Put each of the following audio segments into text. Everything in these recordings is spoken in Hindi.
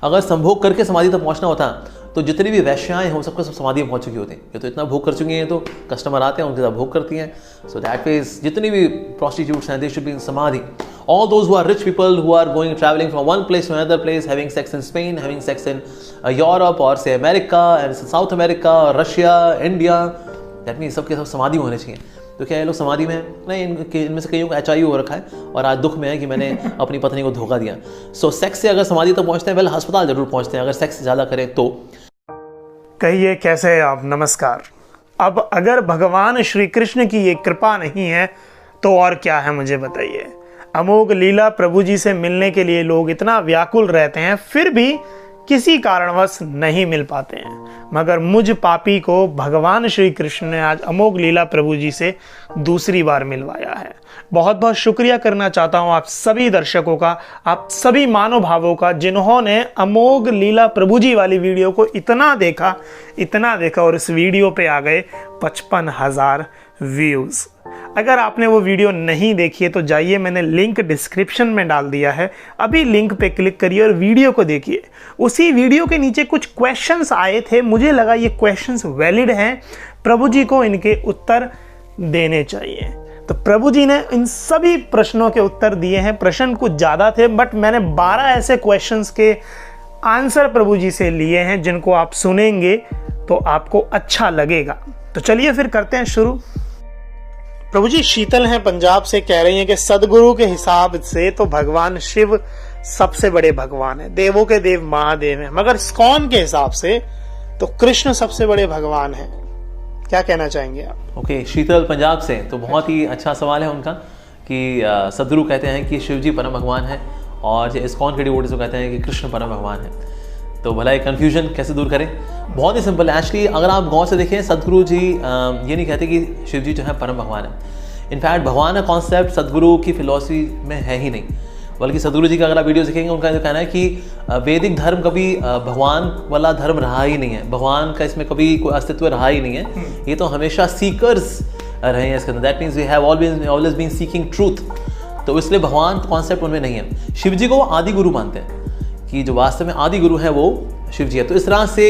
अगर संभोग करके समाधि तक पहुंचना होता तो जितनी भी वैश्याएं हैं वो सबको सब समाधि में पहुंच चुकी होती। ये तो इतना भोग कर चुकी हैं, तो कस्टमर आते हैं उनके साथ भोग करती हैं। सो दैट मीन्स जितनी भी प्रोस्टिट्यूट्स हैं दे शुड बी इन समाधि। All those who are rich people who are traveling from one place to another place, having sex in Spain, having sex in Europe or say America and South America, Russia, India, that means सबके सब समाधि में होने चाहिए। तो क्या ये लोग समाधि में नहीं, इनमें से कईयों को HIV हो रखा है और आज दुख में है कि मैंने अपनी पत्नी को धोखा दिया। सो सेक्स से अगर समाधि तक पहुंचते हैं, वेल अस्पताल जरूर पहुंचते हैं अगर सेक्स ज़्यादा करें तो। कहिए कैसे हैं आप? नमस्कार। अब अगर भगवान श्री कृष्ण की ये कृपा नहीं है तो और क्या है मुझे बताइए। अमोघ लीला प्रभु जी से मिलने के लिए लोग इतना व्याकुल रहते हैं, फिर भी किसी कारणवश नहीं मिल पाते हैं, मगर मुझ पापी को भगवान श्री कृष्ण ने आज अमोघ लीला प्रभु जी से दूसरी बार मिलवाया है। बहुत बहुत शुक्रिया करना चाहता हूँ आप सभी दर्शकों का, आप सभी मानव भावों का, जिन्होंने अमोघ लीला प्रभु जी वाली वीडियो को इतना देखा और इस वीडियो पे आ गए 55,000 व्यूज़। अगर आपने वो वीडियो नहीं देखी है तो जाइए, मैंने लिंक डिस्क्रिप्शन में डाल दिया है, अभी लिंक पे क्लिक करिए और वीडियो को देखिए। उसी वीडियो के नीचे कुछ क्वेश्चंस आए थे, मुझे लगा ये क्वेश्चंस वैलिड हैं, प्रभु जी को इनके उत्तर देने चाहिए। तो प्रभु जी ने इन सभी प्रश्नों के उत्तर दिए हैं। प्रश्न कुछ ज़्यादा थे, बट मैंने 12 ऐसे क्वेश्चंस के आंसर प्रभु जी से लिए हैं जिनको आप सुनेंगे तो आपको अच्छा लगेगा। तो चलिए फिर करते हैं शुरू। प्रभु जी शीतल हैं पंजाब से, कह रही हैं कि सदगुरु के हिसाब से तो भगवान शिव सबसे बड़े भगवान है, देवों के देव महादेव हैं, मगर इस्कॉन के हिसाब से तो कृष्ण सबसे बड़े भगवान हैं। क्या कहना चाहेंगे आप? ओके, शीतल पंजाब से, तो बहुत ही अच्छा सवाल है उनका कि सदगुरु कहते हैं कि शिव जी परम भगवान है और इस्कॉन के डिवोटीज कहते हैं कि कृष्ण परम भगवान है। तो भला ये कन्फ्यूजन कैसे दूर करें? बहुत ही सिंपल है एक्चुअली। अगर आप गौर से देखें, सदगुरु जी ये नहीं कहते कि शिव जी जो है परम भगवान है। इनफैक्ट भगवान का कॉन्सेप्ट सदगुरु की फिलॉसफी में है ही नहीं, बल्कि सदगुरु जी का अगर आप वीडियो देखेंगे उनका जो कहना है कि वैदिक धर्म कभी भगवान वाला धर्म रहा ही नहीं है, भगवान का इसमें कभी कोई अस्तित्व रहा ही नहीं है, ये तो हमेशा सीकर्स रहे हैं इसके अंदर। That means we have always been seeking truth. तो इसलिए भगवान कॉन्सेप्ट उनमें नहीं है। शिव जी को वो आदि गुरु मानते हैं कि जो वास्तव में आदि गुरु है वो शिव जी है। तो इस तरह से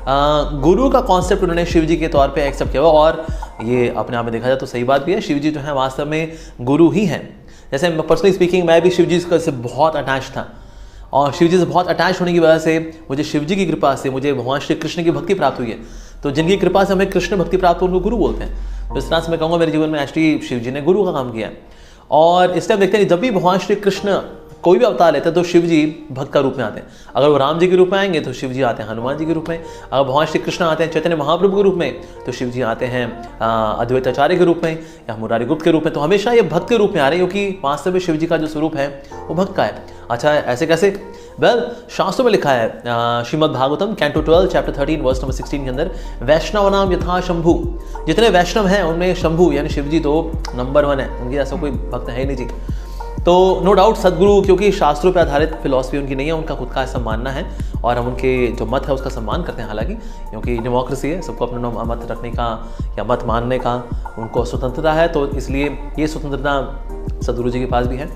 गुरु का कॉन्सेप्ट उन्होंने शिव जी के तौर पे एक्सेप्ट किया हुआ, और ये अपने आप में देखा जाए तो सही बात भी है। शिव जी जो है वास्तव में गुरु ही हैं। जैसे पर्सनली स्पीकिंग, मैं भी शिव जी से बहुत अटैच था, और शिव जी से बहुत अटैच होने की वजह से मुझे शिव जी की कृपा से मुझे भगवान श्री कृष्ण की भक्ति प्राप्त हुई है। तो जिनकी कृपा से हमें कृष्ण भक्ति प्राप्त हो उनको गुरु बोलते हैं। तो इस तरह से मैं कहूँगा मेरे जीवन में एक्चुअली शिव जी ने गुरु का काम किया है। और इस टाइम देखते हैं जब भी भगवान श्री कृष्ण कोई भी अवतार लेते हैं तो शिव जी भक्त का रूप में आते हैं। अगर वो राम जी के रूप में आएंगे तो शिव जी आते हैं हनुमान जी के रूप में। अगर भगवान श्री कृष्ण आते हैं चैतन्य महाप्रभु के रूप में तो शिव जी आते हैं अद्वैत आचार्य के रूप में या मुरारी गुप्त के रूप में। तो हमेशा ये भक्त के रूप में आ रहे हैं, क्योंकि वास्तव में शिव जी का जो स्वरूप है वो भक्त का है। अच्छा, ऐसे कैसे? वेल, शास्त्रों में लिखा है Shrimad Bhagavatam canto 12 chapter 13 verse number 16 के अंदर, वैष्णव नाम यथा शंभु। जितने वैष्णव हैं उनमें शंभु यानी शिव जी तो नंबर 1 है, उनकी ऐसा कोई भक्त है ही नहीं जी। तो नो डाउट सदगुरु, क्योंकि शास्त्रों पर आधारित फिलॉसफी उनकी नहीं है, उनका खुद का ऐसा मानना है और हम उनके जो मत है उसका सम्मान करते हैं। हालांकि क्योंकि डेमोक्रेसी है, सबको अपना मत रखने का या मत मानने का उनको स्वतंत्रता है, तो इसलिए ये स्वतंत्रता सदगुरु जी के पास भी है।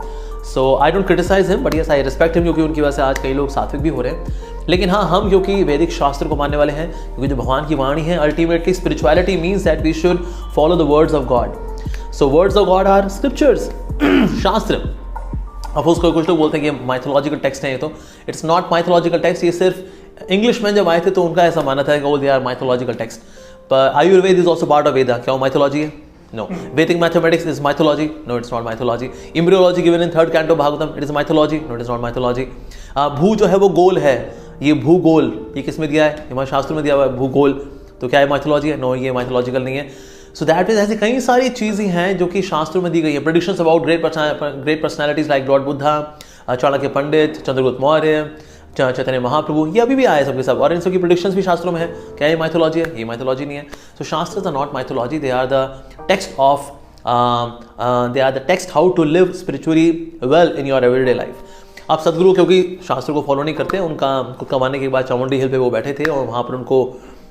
So I don't criticise him, but yes I respect him, क्योंकि उनकी वजह से आज कई लोग सात्विक भी हो रहे हैं। लेकिन हाँ, हम क्योंकि वैदिक शास्त्र को मानने वाले हैं, क्योंकि जो भगवान की वाणी है, ultimately spirituality means that we should follow the words of God. So words of God are scriptures, shastra. अब उसको कुछ लोग बोलते हैं कि माइथोलॉजिकल टेक्स्ट है, ये तो इट्स नॉट माइथोलॉजिकल टेक्स्ट। ये सिर्फ इंग्लिश में जब आए थे तो उनका ऐसा मानना था कि दे आर माइथोलॉजिकल टेक्स्ट। पर Ayurveda is also part of Veda. क्या वो माइथोलॉजी है? No. Vedic mathematics is mythology? No, it's not mythology. Embryology given in 3rd canto Bhagavatam, it is mythology? No, it is not mythology. भू जो है वो गोल है, ये भूगोल, ये किस में दिया है? हमारे शास्त्र में दिया हुआ है भूगोल। तो क्या है माइथोलॉजी है? नो, ये माइथोलॉजिकल नहीं है। सो दैट मीन्स ऐसी कई सारी चीज़ें हैं जो कि शास्त्रों में दी गई है। Predictions about great personalities like lord Buddha, Chanakya Pandit, Chandragupta Maurya, Chaitanya Mahaprabhu, ये अभी भी आए सबके सब, और इन सबकी प्रेडिक्शंस भी शास्त्रों में है। क्या ये माइथोलॉजी है? ये माइथोलॉजी नहीं है। So shastra are not mythology, they are the text of they are the text how to live spiritually well in your everyday life. आप सदगुरु क्योंकि शास्त्र को फॉलो नहीं करते, उनका खुद का मानने के बाद चामुंडी हिल पे वो बैठे थे और वहाँ पर उनको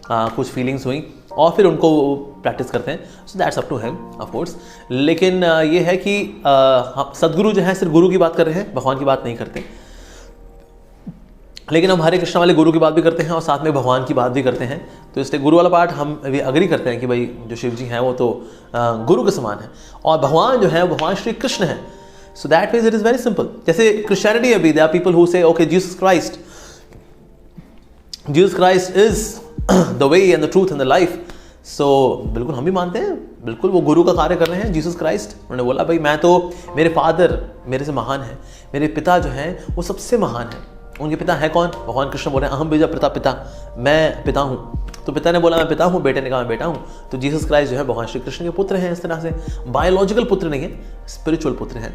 कुछ फीलिंग्स हुई और फिर उनको प्रैक्टिस करते हैं। So that's up to him of course. लेकिन ये है कि सदगुरु जो है सिर्फ गुरु की बात कर रहे हैं, भगवान की बात नहीं करते। लेकिन हम हरे कृष्ण वाले गुरु की बात भी करते हैं और साथ में भगवान की बात भी करते हैं। तो इसलिए गुरु वाला पार्ट हम भी अग्री करते हैं कि भाई जो शिव जी हैं वो तो गुरु के समान है, और भगवान जो है भगवान श्री कृष्ण है। So that means it is very simple. जैसे क्रिश्चियनिटी अभी there are people who say okay Jesus Christ is the way and the truth and the life. So बिल्कुल हम भी मानते हैं, बिल्कुल वो गुरु का कार्य कर रहे हैं जीसस क्राइस्ट। उन्होंने बोला भाई मैं तो, मेरे फादर मेरे से महान है, मेरे पिता जो हैं वो सबसे महान है। उनके पिता है कौन? भगवान कृष्ण बोल रहे हैं अहम बीजा पिता पिता, मैं पिता हूँ। तो पिता ने बोला मैं पिता हूँ, बेटे ने कहा मैं बेटा हूँ। तो जीसस क्राइस्ट जो है भगवान श्री कृष्ण के पुत्र हैं। इस तरह से बायोलॉजिकल पुत्र नहीं है, स्पिरिचुअल पुत्र हैं।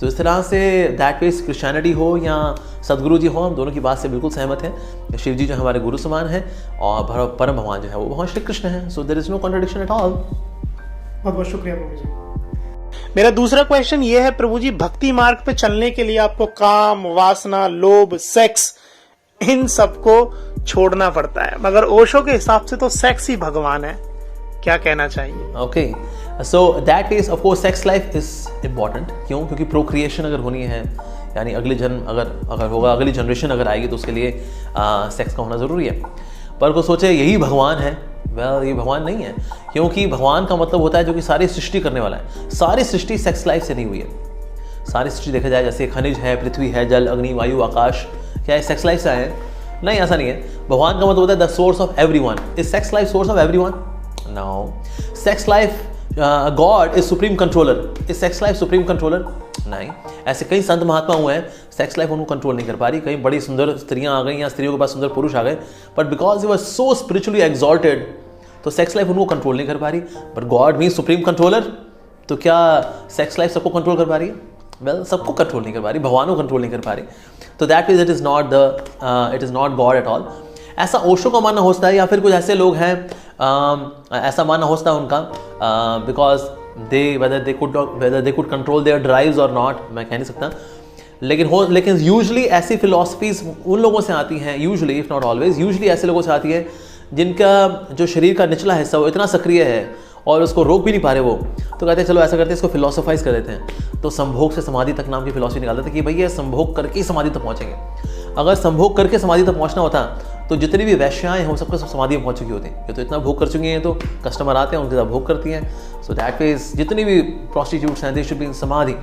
तो इस तरह से दैट मीन्स क्रिश्चियनिटी हो या सदगुरु जी हो, हम दोनों की बात से बिल्कुल सहमत हैं। शिव जी जो हमारे गुरु समान है और परम भगवान जो है वो भगवान श्री कृष्ण है। So there is no contradiction at all. बहुत बहुत शुक्रिया प्रभु जी। मेरा दूसरा क्वेश्चन ये है प्रभु जी, भक्ति मार्ग पे चलने के लिए आपको काम, वासना, लोभ, सेक्स, इन सबको छोड़ना पड़ता है, मगर ओशो के हिसाब से तो सेक्स ही भगवान है, क्या कहना चाहिए? Okay, so that is of course sex life is important. क्यों? क्योंकि प्रोक्रिएशन अगर होनी है, यानी अगली जन्म अगर होगा, अगली जनरेशन अगर आएगी तो उसके लिए सेक्स का होना ज़रूरी है। पर को सोचे यही भगवान है, वेल ये भगवान नहीं है। क्योंकि भगवान का मतलब होता है जो कि सारी सृष्टि करने वाला है। सारी सृष्टि सेक्स लाइफ से नहीं हुई है। सारी सृष्टि देखा जाए जैसे खनिज है, पृथ्वी है, जल, अग्नि, वायु, आकाश, क्या है सेक्स लाइफ से आए हैं? नहीं, ऐसा नहीं है। भगवान का मतलब होता है the source of everyone. Is sex life source of everyone? No. Sex life God is supreme controller. Is sex life supreme controller? नहीं। ऐसे कई संत महात्मा हुए हैं, सेक्स लाइफ उनको कंट्रोल नहीं कर पा रही। कई बड़ी सुंदर स्त्रियां आ गई या स्त्रियों के पास सुंदर पुरुष आ गए, but because you are so spiritually exalted, तो सेक्स लाइफ उनको कंट्रोल नहीं कर पा रही। But God means supreme controller, तो क्या सेक्स लाइफ सबको कंट्रोल कर पा रही है? वेल सबको कंट्रोल नहीं कर पा रही, भगवान को कंट्रोल नहीं कर पा रही। तो that means it is not God at all. ऐसा ओशो का मानना होता है, या फिर कुछ ऐसे लोग हैं ऐसा मानना होता है उनका, because whether they could control their drives or not, मैं कह नहीं सकता। लेकिन यूजुअली ऐसी फिलॉसफीज उन लोगों से आती हैं, usually if not always, usually ऐसे लोगों से आती है जिनका जो शरीर का निचला हिस्सा वो इतना सक्रिय है और उसको रोक भी नहीं पा रहे वो, तो कहते हैं चलो ऐसा करते हैं, इसको फिलोसोफाइज कर देते हैं। तो संभोग से समाधि तक नाम की फिलॉसफी निकाल देते हैं कि भैया संभोग करके ही समाधि तक पहुंचेंगे। अगर संभोग करके समाधि तक पहुंचना होता तो जितनी भी वैश्याएं हैं वो सबको सब समाधि में पहुंच चुकी होती। ये तो इतना भोग कर चुकी हैं, तो कस्टमर आते हैं उनके साथ भोग करती हैं। सो दैट मीन्स जितनी भी प्रोस्टिट्यूट्स हैं they should be in samadhi.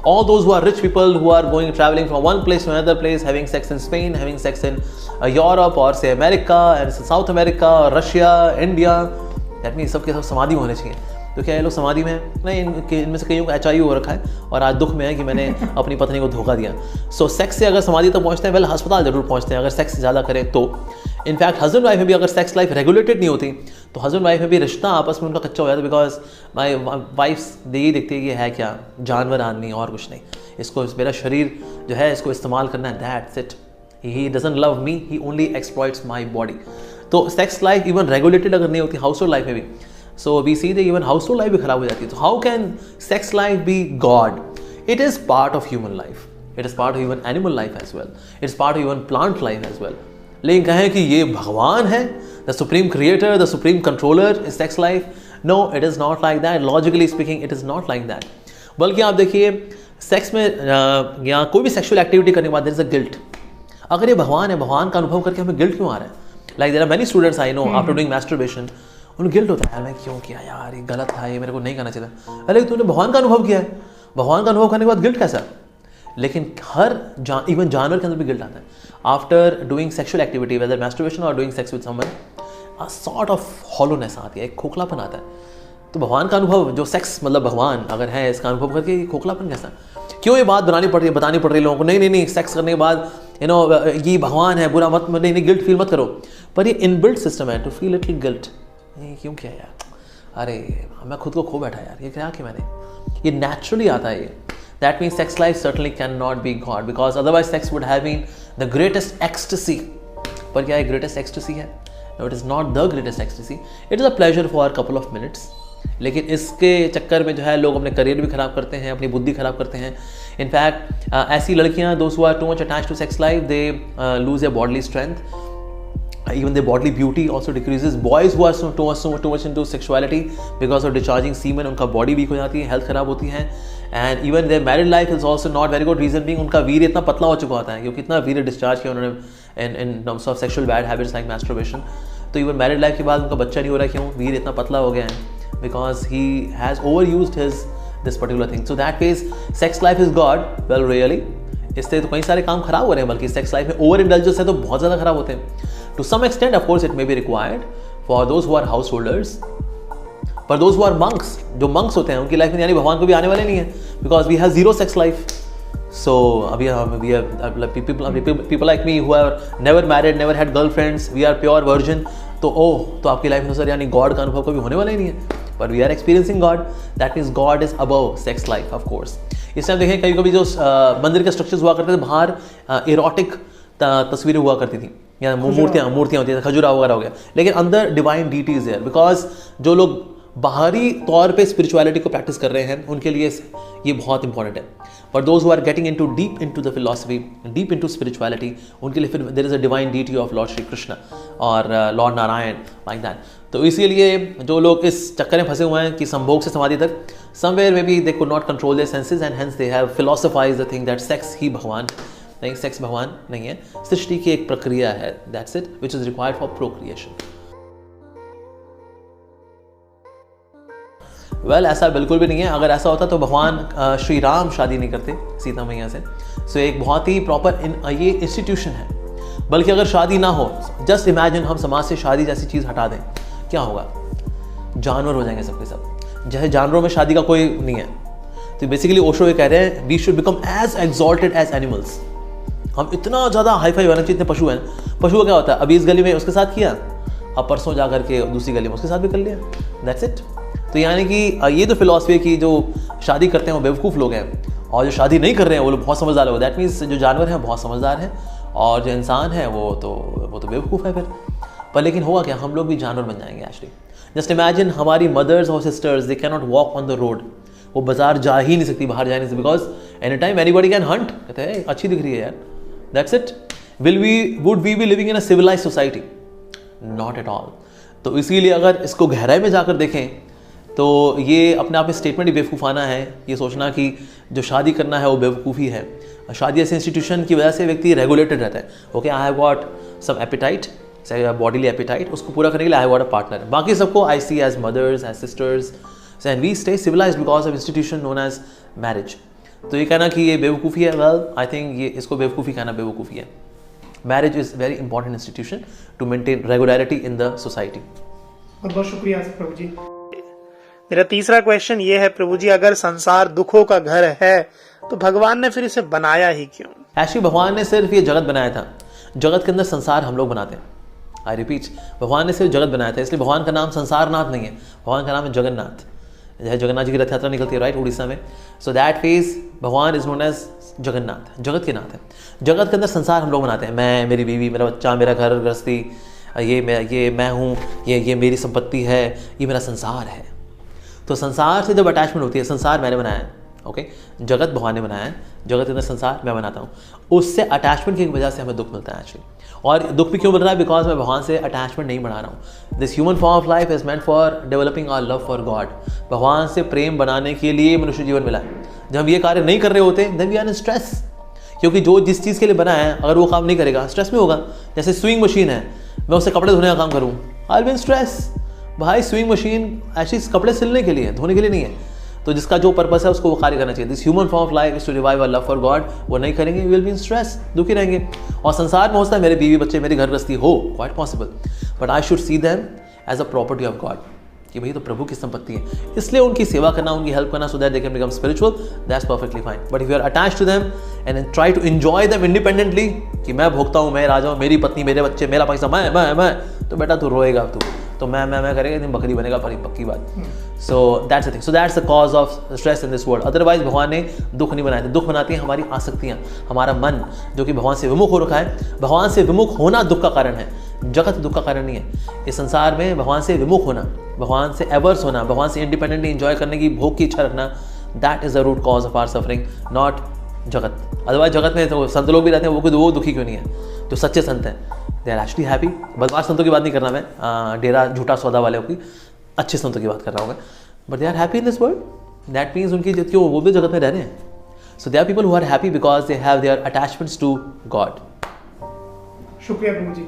All those who are rich people who are going travelling from one place to another place, having sex in Spain, having sex in Europe और से America and South America, Russia, India, that means सबके सब समाधि होने चाहिए। तो क्या ये लोग समाधि में हैं? नहीं, इनमें से कईयों को HIV हो रखा है और आज दुख में है कि मैंने अपनी पत्नी को धोखा दिया। सो सेक्स से अगर समाधि तक पहुंचते हैं, वेल अस्पताल जरूर पहुंचते हैं अगर सेक्स ज़्यादा करें तो। इनफैक्ट हस्बैंड वाइफ में भी अगर सेक्स लाइफ रेगुलेटेड नहीं होती तो हस्बैंड वाइफ में भी रिश्ता आपस में उनका कच्चा हो जाता, बिकॉज माई वाइफ्स यही देखती है कि है क्या जानवर आदमी और कुछ नहीं, इसको मेरा शरीर जो है इसको इस्तेमाल करना है, that's it. He doesn't love me, he only exploits my body. तो सेक्स लाइफ इवन रेगुलेटेड अगर नहीं होती हाउस होल्ड लाइफ में भी, so we see that even household life भी खराब हो जाती है। तो how can sex life be God? It is part of human life, it is part of even animal life as well, it is part of even plant life as well. लेकिन कहें कि ये भगवान है, the supreme creator, the supreme controller is sex life, no it is not like that. Logically speaking it is not like that. बल्कि आप देखिए सेक्स में या कोई भी सेक्सुअल एक्टिविटी करने के बाद देयर इज अ गिल्ट। अगर ये भगवान है, भगवान का अनुभव करके हमें गिल्ट क्यों आ रहा है? Like there are many students I know after doing masturbation, उन्हें गिल्ट होता है यार मैं क्यों किया यार, ये गलत था, ये मेरे को नहीं करना चाहिए। अरे तूने भगवान का अनुभव किया है, भगवान का अनुभव करने के बाद गिल्ट कैसा? लेकिन हर इवन जानवर के अंदर भी गिल्ट आता है after doing sexual activity, whether masturbation और doing sex with someone, a sort of hollowness आती है, एक खोखलापन आता है। तो भगवान का अनुभव जो सेक्स मतलब भगवान अगर है इसका अनुभव करके खोखलापन कैसा? क्यों ये बात बतानी पड़ रही लोगों को? नहीं सेक्स करने के बाद ये भगवान है, बुरा मत, नहीं गिल्ट फील मत करो। पर ये इनबिल्ट सिस्टम है टू फील लिटिल गिल्ट। क्यों किया यार, अरे मैं खुद को खो बैठा यार, ये क्या किया मैंने, ये नेचुरली आता है ये। That means sex life certainly can not be God, because otherwise sex would have been the greatest ecstasy. पर क्या ये ग्रेटेस्ट एक्सटेसी है? No, it is not the greatest ecstasy, it is a pleasure for couple of minutes. लेकिन इसके चक्कर में जो है लोग अपने करियर भी खराब करते हैं, अपनी बुद्धि खराब करते हैं। इनफैक्ट ऐसी लड़कियां दोस्त who are too much attached to sex life, they lose a bodily strength, even their bodily beauty also decreases. Boys who are too much into sexuality because of discharging semen, उनका body weak हो जाती है, health खराब होती है, and even their married life is also not very good. Reason being उनका वीर्य इतना पतला हो चुका होता है क्योंकि इतना वीर्य डिस्चार्ज किया उन्होंने in terms of sexual bad habits like masturbation. तो even married life के बाद उनका बच्चा नहीं हो रहा, क्यों? वीर्य इतना पतला हो गया है, because he has overused this particular thing. So that case, sex life is God. Well, really, इससे तो कई सारे काम खराब हो रहे हैं, बल्कि सेक्स लाइफ में ओवर इंडल्जेंस है तो बहुत ज़्यादा खराब होते हैं. To some extent of course it may be required for those who are householders, पर दोज हु आर मंक्स, जो मंक्स होते हैं उनकी लाइफ में यानी भगवान को भी आने वाले नहीं है, because we have zero sex life. So अभी people like me who have never married, never had girlfriends, we are pure virgin, तो आपकी लाइफ में सर यानी गॉड का अनुभव कभी होने वाला ही नहीं है. पर we are experiencing God, that means God is above sex life of course. इस टाइम देखें, कभी कभी जो मंदिर के स्ट्रक्चर्स हुआ करते थे बाहर इरोटिक तस्वीरें हुआ करती थी, या मूर्तियाँ होती थी, खजुरा वगैरह हो गया, लेकिन अंदर डिवाइन डीटीज है. बिकॉज जो लोग बाहरी तौर पे स्पिरिचुअलिटी को प्रैक्टिस कर रहे हैं उनके लिए ये बहुत इंपॉर्टेंट है. But those who are getting into deep into the philosophy, deep into spirituality, उनके लिए फिर there is a divine deity of lord Shri Krishna और लॉर्ड नारायण, लाइक दैट. तो इसीलिए जो लोग इस चक्कर में फंसे हुए हैं कि संभोग se Samadhi tak, somewhere may be they could not control their senses and hence they have philosophised the thing that sex ही भगवान नहीं. सेक्स भगवान नहीं है, सृष्टि की एक प्रक्रिया है, that's it, which is required for procreation. Well, ऐसा बिल्कुल भी नहीं है. अगर ऐसा होता तो भगवान श्री राम शादी नहीं करते सीता मैया से. सो एक बहुत ही प्रॉपर ये इंस्टीट्यूशन है. बल्कि अगर शादी ना हो, जस्ट इमेजिन हम समाज से शादी जैसी चीज़ हटा दें, क्या होगा? जानवर हो जाएंगे सबके सब. जैसे जानवरों में शादी का कोई नहीं है, तो बेसिकली ओशो ये कह रहे हैं we should become as exalted as animals. हम इतना ज़्यादा हाई फाई होना चाहिए, इतने पशु हैं. पशु का क्या होता है? अभी इस गली में उसके साथ किया, अब परसों जा करके दूसरी गली में उसके साथ भी कर लिया, दैट्स इट. तो यानी कि ये तो फिलॉसफी है कि जो शादी करते हैं वो बेवकूफ़ लोग हैं, और जो शादी नहीं कर रहे हैं वो लोग बहुत समझदार लोग. दैट मीन्स जो जानवर हैं बहुत समझदार हैं, और जो इंसान है वो तो बेवकूफ़ है फिर. पर लेकिन हुआ क्या, हम लोग भी जानवर बन जाएंगे एक्चुअली. जस्ट इमेजिन हमारी मदर्स और sisters, they can not walk on the road. वो बाजार जा ही नहीं सकती, बाहर जा नहीं सकती, because any time anybody can hunt. कहते हैं अच्छी दिख रही है यार, that's it. Would we be living in a civilised society? Not at all. तो इसीलिए अगर इसको गहराई में जाकर देखें तो ये अपने आप में स्टेटमेंट ही बेवकूफ़ाना है. ये सोचना कि जो शादी करना है वो बेवकूफ़ी है. शादी ऐसे इंस्टीट्यूशन की वजह से व्यक्ति रेगुलेटेड रहता है. Okay, I have got some appetite, bodily appetite, उसको पूरा करने के लिए I have got a partner. बाकी सबको I see as mothers, as sisters, and we stay civilised because of institution known as marriage. तो ये कहना कि ये बेवकूफ़ी है, वेल आई थिंक ये इसको बेवकूफ़ी कहना बेवकूफ़ी है. Marriage is very important institution to maintain regularity in the society. बहुत बहुत शुक्रिया प्रभु जी. मेरा तीसरा क्वेश्चन ये है प्रभु जी, अगर संसार दुखों का घर है तो भगवान ने फिर इसे बनाया ही क्यों? एक्चुअली भगवान ने सिर्फ ये जगत बनाया था. जगत के अंदर संसार हम लोग बनाते हैं. आई रिपीट, भगवान ने सिर्फ जगत बनाया था, इसलिए भगवान का नाम संसारनाथ नहीं है, भगवान का नाम है जगन्नाथ. जगन्नाथ जी की रथ यात्रा निकलती है राइट उड़ीसा में. सो दैट फेज भगवान इज नोन एज जगन्नाथ, जगत के नाथ है. जगत के अंदर संसार हम लोग बनाते हैं. मैं, मेरी बीवी, मेरा बच्चा, मेरा घर गृहस्थी, ये मैं हूँ, ये मेरी संपत्ति है, ये मेरा संसार है. तो संसार से जब अटैचमेंट होती है, संसार मैंने बनाया है, ओके, जगत भगवान ने बनाया है, जगत के अंदर संसार मैं बनाता हूँ, उससे अटैचमेंट की वजह से हमें दुख मिलता है एक्चुअली. और दुख भी क्यों मिल रहा है? बिकॉज मैं भगवान से अटैचमेंट नहीं बना रहा हूँ. This human form of life is meant for developing our love for God. भगवान से प्रेम बनाने के लिए मनुष्य जीवन मिला है. जब हम ये कार्य नहीं कर रहे होते then we are in stress, क्योंकि जो जिस चीज़ के लिए बना है अगर वो काम नहीं करेगा स्ट्रेस में होगा. जैसे स्विंग मशीन है, मैं उससे कपड़े धोने का काम करूँ, I will be in stress. भाई स्विंग मशीन ऐसी कपड़े सिलने के लिए, धोने के लिए नहीं है. तो जिसका जो पर्पस है उसको वो कार्य करना चाहिए. This human form of life is to revive a love for God. वो नहीं करेंगे, विल बी इन स्ट्रेस, दुखी रहेंगे. और संसार में हो सकता है मेरे बीवी बच्चे, मेरी घर गृहस्थी हो, quite possible, but I should see them as a property of God, कि भाई तो प्रभु की संपत्ति है, इसलिए उनकी सेवा करना, उनकी हेल्प करना, so that they can become spiritual, that's perfectly fine. But if you are attached to them and try to enjoy them independently, कि मैं भोगता हूँ, मैं राजा हूँ, मेरी पत्नी, मेरे बच्चे, मेरा पैसा, मैं, तो बेटा तू रोएगा, तू तो मैं करेगा, दिन बकरी बनेगा, पक्की बात. So that's the thing. So that's the cause of stress in this world. Otherwise भगवान ने दुख नहीं बनाए थे. दुख बनाती हैं हमारी आसक्तियाँ, हमारा मन जो कि भगवान से विमुख हो रखा है. भगवान से विमुख होना दुख का कारण है, जगत दुख का कारण नहीं है. इस संसार में भगवान से विमुख होना, भगवान से एवर्स होना, भगवान से इंडिपेंडेंटली एंजॉय करने की, भोग की इच्छा रखना, that is the root cause of our suffering, not jagat. Otherwise जगत में तो संत लोग भी रहते हैं, वो दुखी क्यों नहीं है? जो सच्चे संत हैं दे आर एक्चुअली हैप्पी। बदमाश संतों की बात नहीं करना मैं, डेरा झूठा सौदा वाले की, अच्छे संतों की बात कर रहा हूँ मैं, but they are happy in this world. That means उनकी क्यों वो भी जगत में रह रहे हैं। So they are people who are happy because they have their attachments to God. शुक्रिया प्रभु जी।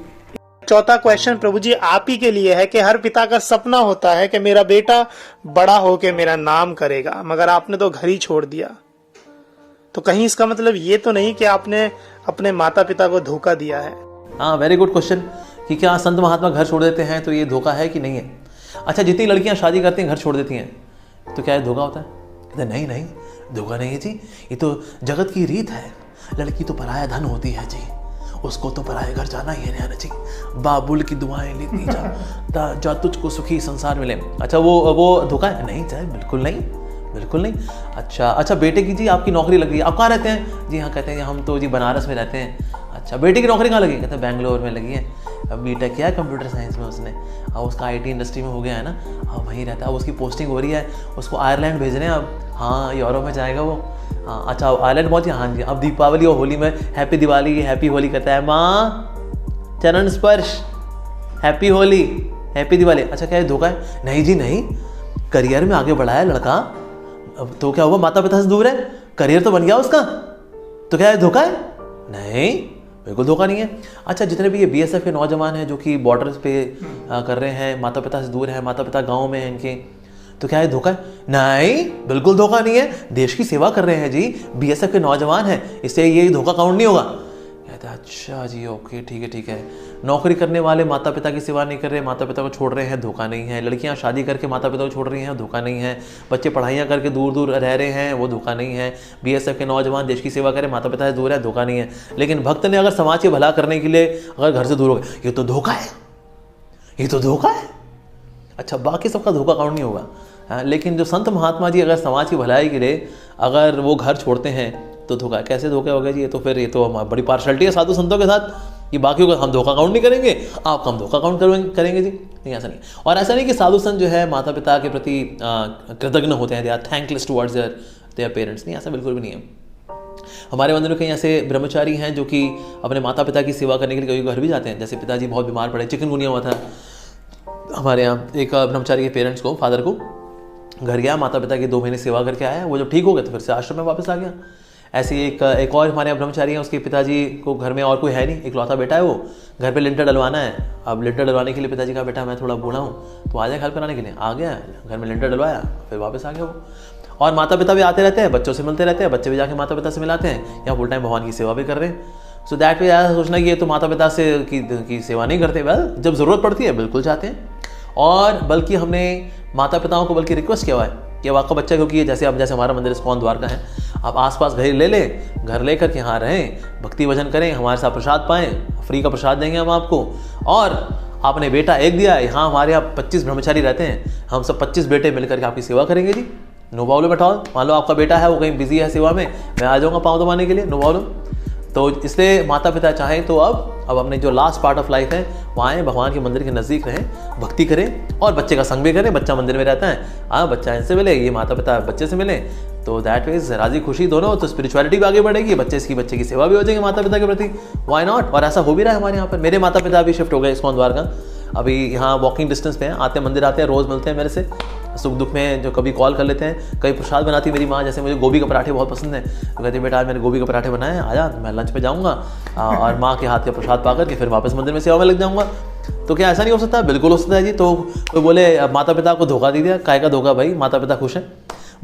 चौथा क्वेश्चन प्रभु जी आप ही के लिए है कि हर पिता का सपना होता है कि मेरा बेटा बड़ा होके मेरा नाम करेगा, मगर आपने तो घर ही छोड़ दिया, तो कहीं इसका मतलब ये तो नहीं कि आपने अपने माता पिता को धोखा दिया है? हाँ, वेरी गुड क्वेश्चन कि क्या संत महात्मा घर छोड़ देते हैं तो ये धोखा है कि नहीं है। अच्छा, जितनी लड़कियां शादी करती हैं घर छोड़ देती हैं, तो क्या ये धोखा होता है? कहते नहीं नहीं, धोखा नहीं है जी, ये तो जगत की रीत है। लड़की तो पराया धन होती है जी, उसको तो पराये घर जाना ही है ना जी, बाबुल की दुआएं लेती जा तुझको सुखी संसार मिले। अच्छा, वो धोखा है? नहीं चाहे, बिल्कुल नहीं, बिल्कुल नहीं। अच्छा, बेटे की जी आपकी नौकरी लगी, आप कहाँ रहते हैं जी? हाँ, कहते हैं हम तो जी बनारस में रहते हैं। अच्छा, बेटे की नौकरी कहाँ लगी? कहते हैं बैंगलोर में लगी है। अब बीटेक किया है कंप्यूटर साइंस में उसने, अब उसका आईटी इंडस्ट्री में हो गया है ना, अब वहीं रहता है। अब उसकी पोस्टिंग हो रही है, उसको आयरलैंड भेज रहे हैं अब। हाँ, यूरोप में जाएगा वो। हाँ, अच्छा, आयरलैंड पहुँचे। हाँ जी, अब दीपावली और होली में हैप्पी दिवाली हैप्पी होली कहता है। माँ चरण स्पर्श, हैप्पी होली हैप्पी दिवाली। अच्छा, क्या ये धोखा है? नहीं जी नहीं, करियर में आगे बढ़ा है लड़का, अब तो क्या हुआ, माता पिता से दूर है, करियर तो बन गया उसका, तो क्या ये धोखा है? नहीं, बिल्कुल धोखा नहीं है। अच्छा, जितने भी ये बीएसएफ के नौजवान हैं जो कि बॉर्डर्स पे कर रहे हैं, माता पिता से दूर है, माता पिता गांव में हैं इनके, तो क्या ये धोखा है? नहीं, बिल्कुल धोखा नहीं है। देश की सेवा कर रहे हैं जी, बीएसएफ के नौजवान हैं, इससे ये धोखा काउंट नहीं होगा। कहते हैं अच्छा जी, ओके, ठीक है। नौकरी करने वाले माता पिता की सेवा नहीं कर रहे, माता पिता को छोड़ रहे हैं, धोखा नहीं है। लड़कियां शादी करके माता पिता को छोड़ रही हैं, धोखा नहीं है। बच्चे पढ़ाइयाँ करके दूर दूर रह रहे हैं, वो धोखा नहीं है। बीएसएफ के नौजवान देश की सेवा करें, माता पिता से दूर है, धोखा नहीं है। लेकिन भक्त ने अगर समाज के भला करने के लिए अगर घर से दूर हो गए, ये तो धोखा है, ये तो धोखा है। अच्छा, बाकी सबका धोखा काउंट नहीं होगा। हाँ, लेकिन जो संत महात्मा जी अगर समाज की भलाई के लिए अगर वो घर छोड़ते हैं तो धोखा। कैसे धोखा हो गया जी? ये तो फिर ये तो बड़ी पार्शलिटी है साधु संतों के साथ कि बाकियों का हम धोखा काउंट नहीं करेंगे, आपका हम धोखा काउंट करेंगे जी। नहीं, ऐसा नहीं। और ऐसा नहीं कि साधु संत जो है माता पिता के प्रति कृतज्ञ होते हैं, they are thankless towards their parents. नहीं, ऐसा बिल्कुल भी नहीं है। हमारे मंदिर में कई ऐसे ब्रह्मचारी हैं जो कि अपने माता पिता की सेवा करने के लिए कभी घर भी जाते हैं। जैसे पिताजी बहुत बीमार पड़े, चिकनगुनिया हुआ था हमारे यहाँ, एक ब्रह्मचारी के पेरेंट्स को, फादर को घर गया, माता पिता की 2 महीने सेवा करके आया। वो जब ठीक हो गए तो फिर से आश्रम में वापस आ गया। ऐसे एक और हमारे यहाँ ब्रह्मचारी हैं, उसके पिताजी को घर में और कोई है नहीं, इकलौता बेटा है वो, घर पे लिंटर डलवाना है। अब लिंटर डलवाने के लिए पिताजी का बेटा मैं थोड़ा बूढ़ा हूँ तो आ जाए हेल्प कराने के लिए। आ गया, घर में लिंटर डलवाया, फिर वापस आ गया वो। और माता पिता भी आते रहते हैं, बच्चों से मिलते रहते हैं, बच्चे भी जाके माता पिता से मिलाते हैं, या फुल टाइम भगवान की सेवा भी कर रहे हैं। सो दैट वे ऐसा सोचना कि ये तो माता पिता से की सेवा नहीं करते। वेल, जब ज़रूरत पड़ती है बिल्कुल चाहते हैं। और बल्कि हमने माता पिताओं को बल्कि रिक्वेस्ट किया हुआ है कि अब आपका बच्चा, क्योंकि जैसे हमारा मंदिर इस्कॉन द्वारका है, आप आसपास घर ले लें, घर लेकर के यहाँ रहें, भक्ति भजन करें, हमारे साथ प्रसाद पाएँ, फ्री का प्रसाद देंगे हम आपको। और आपने बेटा एक दिया है, यहाँ हमारे यहाँ 25 ब्रह्मचारी रहते हैं, हम सब 25 बेटे मिलकर के आपकी सेवा करेंगे जी, नो प्रॉब्लम एट ऑल। मान लो आपका बेटा है वो कहीं बिजी है सेवा में, मैं आ जाऊँगा पाँव दबाने के लिए, नो प्रॉब्लम। तो इसलिए माता पिता चाहें तो अब अपने जो लास्ट पार्ट ऑफ लाइफ है वहाँ आए, भगवान के मंदिर के नज़दीक रहें, भक्ति करें और बच्चे का संग भी करें। बच्चा मंदिर में रहता है, बच्चा इनसे मिले, ये माता पिता बच्चे से मिले, तो दैट मीन्स राजी खुशी दोनों, तो स्पिरिचुअलिटी भी आगे बढ़ेगी, बच्चे की सेवा भी हो जाएगी माता पिता के प्रति, व्हाई नॉट। और ऐसा हो भी रहा है हमारे यहाँ पर। मेरे माता पिता भी शिफ्ट हो गए इस्कॉन द्वारका, अभी यहाँ वॉकिंग डिस्टेंस पे हैं, आते हैं मंदिर आते हैं, रोज़ मिलते हैं मेरे से, सुख दुख में जो कभी कॉल कर लेते हैं। कभी प्रसाद बनाती मेरी माँ, जैसे मुझे गोभी के पराठे बहुत पसंद हैं, तो कहती है बेटा आज मैंने गोभी के पराठे बनाए हैं, आजा, मैं लंच पे जाऊँगा और माँ के हाथ का प्रसाद पा करके फिर वापस मंदिर में सेवा में लग जाऊँगा। तो क्या ऐसा नहीं हो सकता? बिल्कुल हो सकता है जी। तो कोई बोले माता पिता को धोखा दे दिया, काय का धोखा भाई, माता पिता खुश हैं।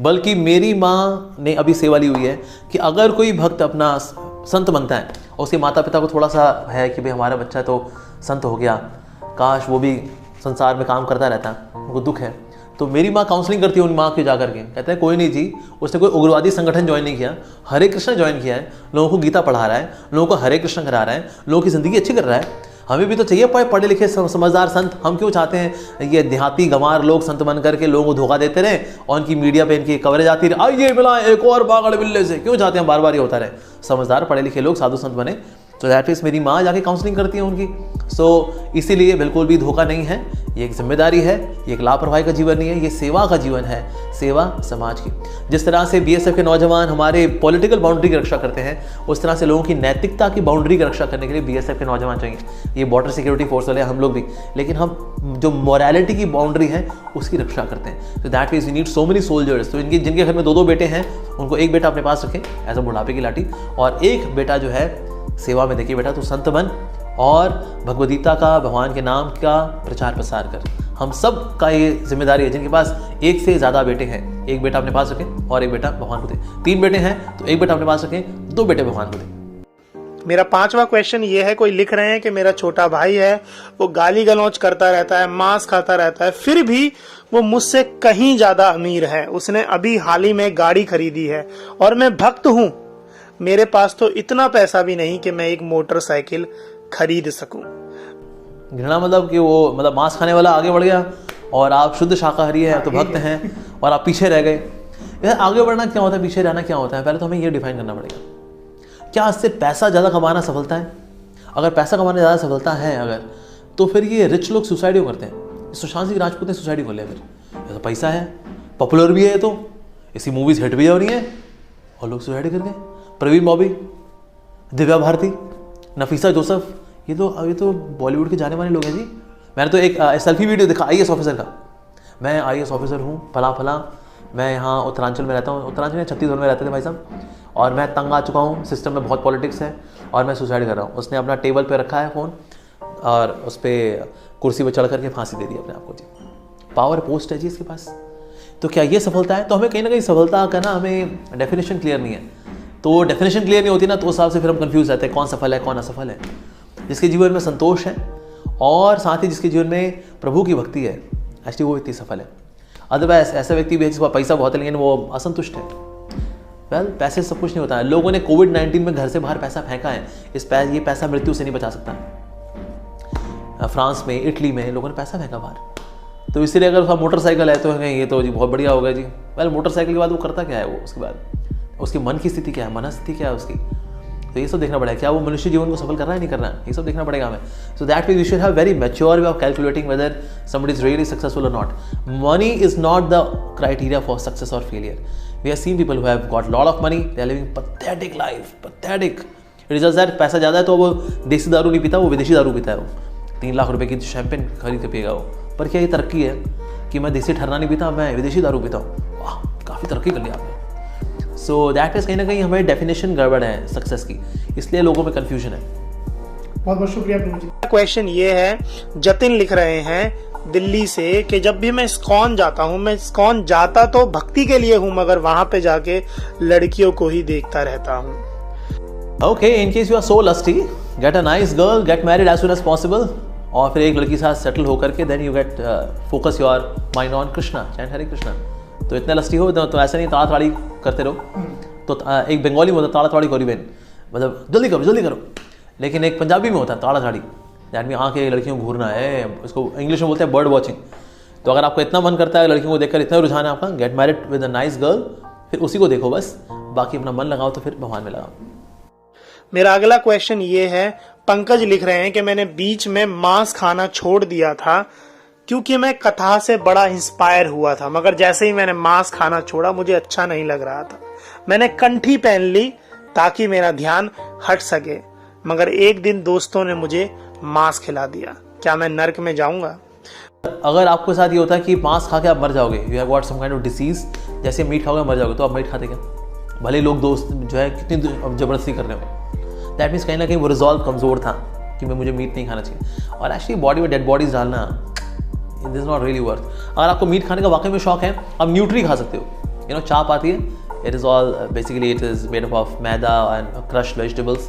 बल्कि मेरी माँ ने अभी सेवा ली हुई है कि अगर कोई भक्त अपना संत बनता है और उसके माता पिता को थोड़ा सा है कि भाई हमारा बच्चा तो संत हो गया, काश वो भी संसार में काम करता रहता, उनको दुख है, तो मेरी माँ काउंसलिंग करती है उन माँ के जा करके, कहते हैं कोई नहीं जी, उसने कोई उग्रवादी संगठन ज्वाइन नहीं किया, हरे कृष्ण ज्वाइन किया है, लोगों को गीता पढ़ा रहा है, लोगों को हरे कृष्ण करा रहा है, लोगों की ज़िंदगी अच्छी कर रहा है। हमें भी तो चाहिए पढ़े लिखे समझदार संत। हम क्यों चाहते हैं ये देहाती गंवार लोग संत बन करके लोगों को धोखा देते रहे और उनकी मीडिया पे इनकी कवरेज आती रहे, आइए मिला एक और बागड़ बिल्ले से, क्यों चाहते हैं बार बार ये होता रहे? समझदार पढ़े लिखे लोग साधु संत बने। तो दैट मीन्स मेरी माँ जाके काउंसलिंग करती है उनकी। सो इसीलिए बिल्कुल भी धोखा नहीं है, ये एक जिम्मेदारी है, ये एक लापरवाही का जीवन नहीं है, ये सेवा का जीवन है, सेवा समाज की। जिस तरह से बीएसएफ के नौजवान हमारे पॉलिटिकल बाउंड्री की रक्षा करते हैं, उस तरह से लोगों की नैतिकता की बाउंड्री की रक्षा करने के लिए बीएसएफ के नौजवान चाहिए। ये बॉर्डर सिक्योरिटी फोर्स वाले हम लोग भी, लेकिन हम जो मोरालिटी की बाउंड्री है उसकी रक्षा करते हैं। तो that means we need so many soldiers. तो इनके जिनके घर में 2-2 बेटे हैं, उनको एक बेटा अपने पास रखें एज अ बुढ़ापे की लाठी, और एक बेटा जो है सेवा में देखिए बेटा तो संत बन और भगवदगीता का, भगवान के नाम का प्रचार प्रसार कर। हम सब का ये जिम्मेदारी है। जिनके पास एक से ज़्यादा बेटे हैं, एक बेटा अपने पास रखें और एक बेटा भगवान को दें। 3 बेटे हैं तो एक बेटा अपने पास रखें, 2 बेटे भगवान को दें। मेरा 5वां क्वेश्चन ये है, कोई लिख रहे हैं कि मेरा छोटा भाई है, वो गाली गलौज करता रहता है, मांस खाता रहता है, फिर भी वो मुझसे कहीं ज्यादा अमीर है। उसने अभी हाल ही में गाड़ी खरीदी है और मैं भक्त हूं। मेरे पास तो इतना पैसा भी नहीं कि मैं एक मोटरसाइकिल खरीद सकूं। घृणा मतलब कि वो मतलब मांस खाने वाला आगे बढ़ गया और आप शुद्ध शाकाहारी हैं तो भक्त हैं और आप पीछे रह गए। यार आगे बढ़ना क्या होता है, पीछे रहना क्या होता है, पहले तो हमें ये डिफाइन करना पड़ेगा। क्या इससे पैसा ज़्यादा कमाना सफलता है? अगर पैसा कमाना ज़्यादा सफलता है अगर, तो फिर ये रिच लोग सुसाइड क्यों करते हैं? सुशांत सिंह राजपूत ने सुसाइड कर लिया, फिर तो पैसा है, पॉपुलर भी है, तो इसी मूवीज हिट भी हो रही हैं और लोग सुसाइड कर गए। प्रवीण बॉबी, दिव्या भारती, नफीसा जोसेफ, ये तो बॉलीवुड के जाने वाले लोग हैं जी। मैंने तो एक सेल्फी वीडियो देखा आईएएस ऑफिसर का। मैं आईएएस ऑफिसर हूँ, फला, मैं यहाँ उत्तरांचल में रहता हूँ, उत्तरांचल में छत्तीसगढ़ में रहते थे भाई साहब, और मैं तंग आ चुका हूँ, सिस्टम में बहुत पॉलिटिक्स है और मैं सुसाइड कर रहा हूँ। उसने अपना टेबल पे रखा है फ़ोन और उस पर कुर्सी पर चढ़ करके फांसी दे दी अपने आप को जी। पावर पोस्ट है जी इसके पास। तो क्या ये सफलता है? तो हमें कहीं ना कहीं सफलता का ना हमें डेफिनेशन क्लियर नहीं है। तो डेफिनेशन क्लियर नहीं होती ना, तो उस हिसाब से फिर हम कंफ्यूज रहते हैं कौन सफल है कौन असफल है। जिसके जीवन में संतोष है और साथ ही जिसके जीवन में प्रभु की भक्ति है, एक्चुअली वो व्यक्ति सफल है। अदरवाइज ऐसा व्यक्ति भी है जिसका पैसा बहुत है लेकिन वो असंतुष्ट है। वेल, पैसे से सब कुछ नहीं होता है। लोगों ने कोविड-19 में घर से बाहर पैसा फेंका है, ये पैसा मृत्यु से नहीं बचा सकता। फ्रांस में, इटली में लोगों ने पैसा फेंका बाहर। तो इसीलिए अगर उसका मोटरसाइकिल है तो ये तो जी बहुत बढ़िया होगा जी। वेल, मोटरसाइकिल के बाद वो करता क्या है, वो उसके बाद उसकी मन की स्थिति क्या है, मनस्थिति क्या है उसकी, तो ये सब देखना पड़ेगा। क्या वो मनुष्य जीवन को सफल कर रहा है नहीं कर रहा है, ये सब देखना पड़ेगा हमें। So that means we should have very mature way of calculating whether somebody is really successful और not. Money is not the criteria for success और failure. We have seen people who have got lot of money, they are living pathetic life, pathetic. It is just that पैसा ज़्यादा है तो वो देसी दारू नहीं पीता, वो विदेशी दारू पीता है। वो 3 लाख रुपए की शैंपेन खरीद के पिएगा वो। पर क्या ये तरक्की है कि मैं देसी ठहरना नहीं पीता, मैं विदेशी दारू पीता हूँ? वाह, काफ़ी तरक्की कर लिया आपने। सो दैट इज कहीं ना कहीं हमें डेफिनेशन गड़बड़ है सक्सेस की, इसलिए लोगों में कंफ्यूजन है। बहुत बहुत शुक्रिया प्रभु जी। क्वेश्चन ये है, जतिन लिख रहे हैं दिल्ली से कि जब भी मैं इस्कॉन जाता हूँ, मैं इस्कॉन जाता तो भक्ति के लिए हूँ मगर वहां पे जाके लड़कियों को ही देखता रहता हूँ। Okay, in case you are so lusty, get a nice girl, get married as soon as possible, और फिर एक लड़की के साथ सेटल होकर के then you get focus your mind on Krishna, chant Hare Krishna. तो इतने लस्टी हो तो ऐसा नहीं ताड़ा ताड़ी करते रहो। तो एक बंगाली में होता ताड़ा ताड़ी करी बहन, मतलब जल्दी करो। लेकिन एक पंजाबी में होता है ताड़ा ताड़ी, दैट मीन आँखें लड़कियों को घूरना है, उसको इंग्लिश में बोलते हैं बर्ड वॉचिंग। तो अगर आपको इतना मन करता है लड़कियों को देखकर, इतना रुझान है आपका, get married with a nice girl, फिर उसी को देखो बस, बाकी अपना मन लगाओ तो फिर भगवान में लगाओ। मेरा अगला क्वेश्चन ये है, पंकज लिख रहे हैं कि मैंने बीच में मांस खाना छोड़ दिया था क्योंकि मैं कथा से बड़ा इंस्पायर हुआ था, मगर जैसे ही मैंने मांस खाना छोड़ा मुझे अच्छा नहीं लग रहा था। मैंने कंठी पहन ली ताकि मेरा ध्यान हट सके, मगर एक दिन दोस्तों ने मुझे मांस खिला दिया। क्या मैं नर्क में जाऊंगा? अगर आपके साथ ये होता है कि मांस खा के आप मर जाओगे, you have got some kind of disease, जैसे मीट खाओगे मर जाओगे, तो आप मीट खाते क्या? भले लोग दोस्त जो है कितनी जबरदस्ती कर रहे हो, दैट मीन्स कहीं ना कहीं वो रिजॉल्व कमज़ोर था कि मुझे मीट नहीं खाना चाहिए। और एक्चुअली बॉडी में डेड बॉडीज डालना this is not really worth. अगर आपको मीट खाने का वाकई में शौक है, आप न्यूट्री खा सकते हो। यू नो चाप आती है, it is all basically it is made up of maida and crushed vegetables.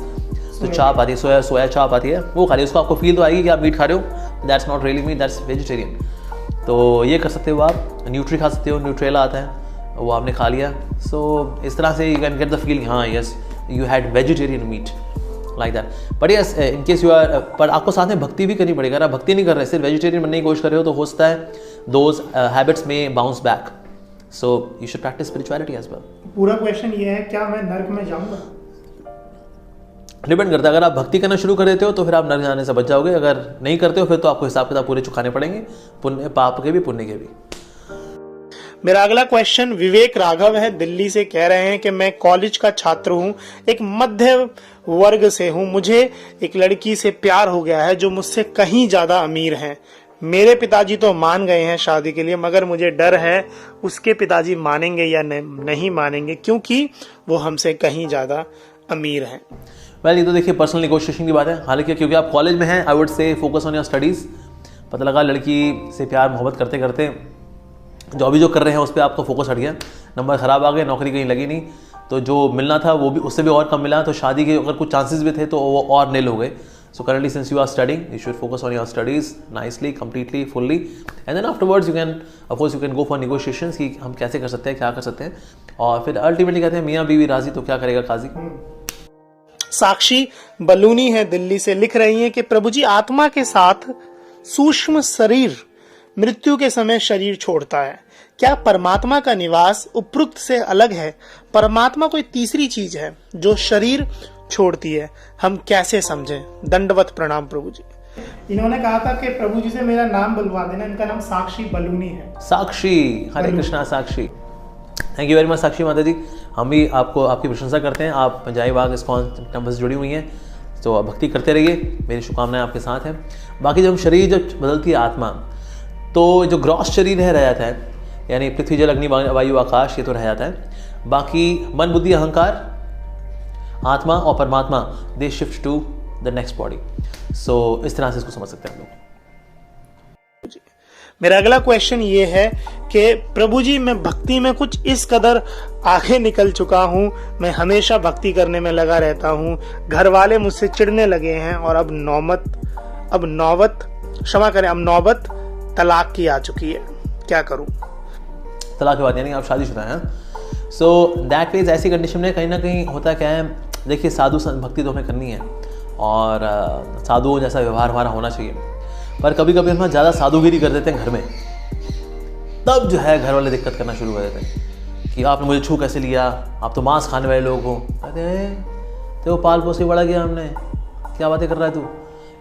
तो चाप आती है, सोया चाप आती है, वो खा रही है, उसको आपको फील तो आएगी कि आप मीट खा रहे हो, that's not really meat, that's vegetarian. तो ये कर सकते हो आप। न्यूट्री खा सकते हो, न्यूट्रेला आता है, वो आपने खा लिया। सो इस तरह से you can get the feeling, हाँ yes you had vegetarian meat like that. But yes in case you are, पर आपको साथ में भक्ति भी करनी पड़ेगी। अगर आप भक्ति नहीं कर रहे, सिर्फ वेजिटेरियन बनने की कोशिश कर रहे हो, तो हो सकता है दोज हैबिट्स में bounce back. So you should practise spirituality as well. पूरा क्वेश्चन ये है, क्या मैं नर्क में जाऊंगा? डिपेंड करता है, अगर आप भक्ति करना शुरू कर देते हो तो फिर आप नरक जाने से बच जाओगे, अगर नहीं करते हो फिर तो आपको हिसाब किताब पूरे चुकाने पड़ेंगे, पुण्य पाप के भी पुण्य के भी। मेरा अगला क्वेश्चन विवेक राघव है, दिल्ली से। कह रहे हैं कि मैं कॉलेज का छात्र हूं, एक मध्य वर्ग से हूं, मुझे एक लड़की से प्यार हो गया है जो मुझसे कहीं ज्यादा अमीर है। मेरे पिताजी तो मान गए हैं शादी के लिए, मगर मुझे डर है उसके पिताजी मानेंगे या नहीं मानेंगे, क्योंकि वो हमसे कहीं ज्यादा अमीर हैं। वेल, ये तो देखिए पर्सनल नेगोशिएशन की बात है। हालांकि क्योंकि आप कॉलेज में हैं, I would say focus on your studies. पता लगा लड़की से प्यार मोहब्बत करते करते जो कर रहे हैं उस पर आपका फोकस हट गया, नंबर ख़राब आ गए, नौकरी कहीं लगी नहीं, तो जो मिलना था वो भी उससे भी और कम मिला, तो शादी के अगर कुछ चांसेस भी थे तो वो और नील हो गए। So currently since you are studying, you should focus on your studies nicely, completely, fully, and then afterwards you can go for negotiations कि हम कैसे कर सकते हैं, क्या कर सकते हैं, और फिर अल्टीमेटली कहते हैं मियाँ बीवी राजी तो क्या करेगा काजी। साक्षी बलूनी है, दिल्ली से। लिख रही हैं कि प्रभु जी, आत्मा के साथ सूक्ष्म शरीर मृत्यु के समय शरीर छोड़ता है, क्या परमात्मा का निवास उपरोक्त से अलग है? परमात्मा कोई तीसरी चीज है जो शरीर छोड़ती है, हम कैसे समझें? दंडवत प्रणाम प्रभु जी। इन्होंने कहा था कि प्रभु जी से मेरा नाम बुलवा देना, इनका नाम साक्षी बलूनी है। साक्षी, हरे कृष्णा साक्षी। थैंक यू वेरी मच साक्षी माता जी, हम भी आपकी प्रशंसा करते हैं। आप पंजाबी बाग इस्कॉन टेम्पल से जुड़ी हुई हैं, तो भक्ति करते रहिए, मेरी शुभकामनाएं आपके साथ हैं। बाकी जब शरीर जब बदलती है आत्मा, तो जो ग्रॉस शरीर रह जाता है, यानी पृथ्वी जल अग्नि वायु आकाश, ये तो रह जाता है। बाकी मन बुद्धि अहंकार, आत्मा और परमात्मा, they shift to the next body. So इस तरह से इसको समझ सकते हैं हम लोग। मेरा अगला क्वेश्चन ये है कि प्रभु जी, मैं भक्ति में कुछ इस कदर आगे निकल चुका हूँ, मैं हमेशा भक्ति करने में लगा रहता हूँ, घर वाले मुझसे चिढ़ने लगे हैं और अब नौबत तलाक की आ चुकी है, क्या करूँ? तलाक की बात यानी आप शादीशुदा हैं। सो दैट मीन्स ऐसी कंडीशन में कहीं ना कहीं होता क्या है, देखिए साधु भक्ति तो हमें करनी है और साधुओं जैसा व्यवहार हमारा होना चाहिए, पर कभी कभी हम ज़्यादा साधुगिरी कर देते हैं घर में, तब जो है घर वाले दिक्कत करना शुरू कर देते हैं कि आपने मुझे छू कैसे लिया, आप तो मांस खाने वाले लोग हो, कहते हैं तो पाल पोस के बड़ा किया हमने, क्या बातें कर रहा है तू।